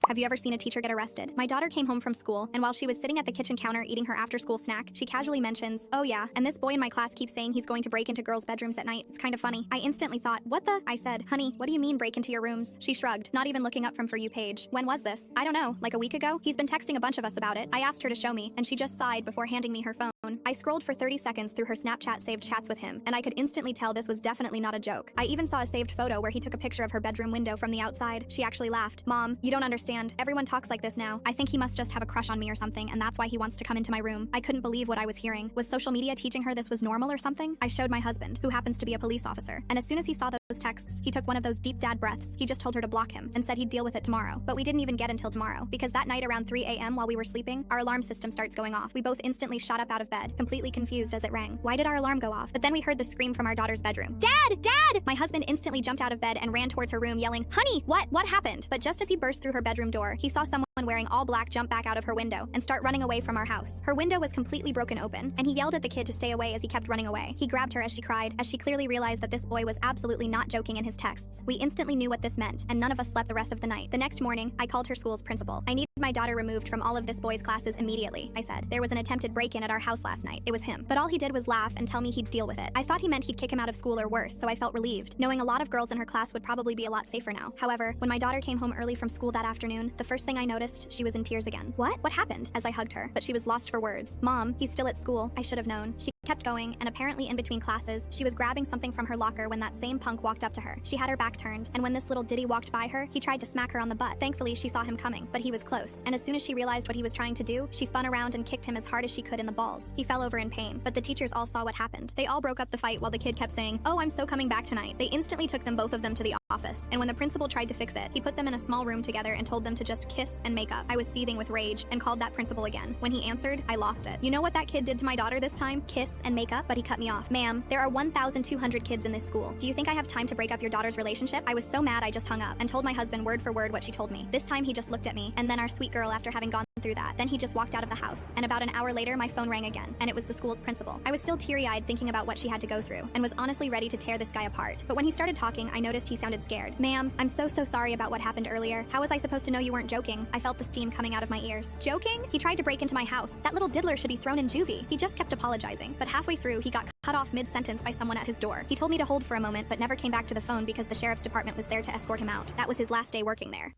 Have you ever seen a teacher get arrested? My daughter came home from school, and while she was sitting at the kitchen counter eating her after-school snack, she casually mentions, "Oh yeah, and this boy in my class keeps saying he's going to break into girls' bedrooms at night. It's kind of funny." I instantly thought, what the? I said, "Honey, what do you mean break into your rooms?" She shrugged, not even looking up from For You page. When was this? I don't know, like a week ago? He's been texting a bunch of us about it. I asked her to show me, and she just sighed before handing me her phone. I scrolled for 30 seconds through her Snapchat saved chats with him, and I could instantly tell this was definitely not a joke. I even saw a saved photo where he took a picture of her bedroom window from the outside. She actually laughed. "Mom, you don't understand. Everyone talks like this now. I think he must just have a crush on me or something, and that's why he wants to come into my room." I couldn't believe what I was hearing. Was social media teaching her this was normal or something? I showed my husband, who happens to be a police officer, and as soon as he saw those texts, he took one of those deep dad breaths. He just told her to block him and said he'd deal with it tomorrow. But we didn't even get until tomorrow, because that night around 3 a.m. while we were sleeping, our alarm system starts going off. We both instantly shot up out of bed, completely confused as it rang. Why did our alarm go off? But then we heard the scream from our daughter's bedroom. "Dad! Dad!" My husband instantly jumped out of bed and ran towards her room yelling, "Honey, what happened?" But just as he burst through her bedroom door, he saw someone wearing all black jump back out of her window and start running away from our house. Her window was completely broken open, and he yelled at the kid to stay away as he kept running away. He grabbed her as she cried, as she clearly realized that this boy was absolutely not joking in his texts. We instantly knew what this meant, and none of us slept the rest of the night. The next morning, I called her school's principal. "I need my daughter removed from all of this boy's classes immediately," I said. "There was an attempted break-in at our house last night. It was him." But all he did was laugh and tell me he'd deal with it. I thought he meant he'd kick him out of school or worse, so I felt relieved, knowing a lot of girls in her class would probably be a lot safer now. However, when my daughter came home early from school that afternoon, the first thing I noticed, she was in tears again. What happened?" As I hugged her, but she was lost for words. "Mom, he's still at school. I should have known." She kept going, and apparently in between classes, she was grabbing something from her locker when that same punk walked up to her. She had her back turned, and when this little ditty walked by her, he tried to smack her on the butt. Thankfully, she saw him coming, but he was close, and as soon as she realized what he was trying to do, she spun around and kicked him as hard as she could in the balls. He fell over in pain, but the teachers all saw what happened. They all broke up the fight while the kid kept saying, "Oh, I'm so coming back tonight." They instantly took them, both of them, to the office, and when the principal tried to fix it, he put them in a small room together and told them to just kiss and make up. I was seething with rage and called that principal again. When he answered, I lost it. You know what that kid did to my daughter this time? Kiss and make up? But he cut me off. "Ma'am, there are 1,200 kids in this school. Do you think I have time to break up your daughter's relationship?" I was so mad I just hung up and told my husband word for word what she told me. This time he just looked at me, and then our sweet girl, after having gone through that, then he just walked out of the house, and about an hour later my phone rang again, and it was the school's principal. I was still teary-eyed thinking about what she had to go through, and was honestly ready to tear this guy apart. But when he started talking, I noticed he sounded scared. "Ma'am, I'm so sorry about what happened earlier. How was I supposed to know you weren't joking?" I felt the steam coming out of my ears. "Joking? He tried to break into my house. That little diddler should be thrown in juvie." He just kept apologizing, but halfway through he got cut off mid-sentence by someone at his door. He told me to hold for a moment, but never came back to the phone because the sheriff's department was there to escort him out. That was his last day working there.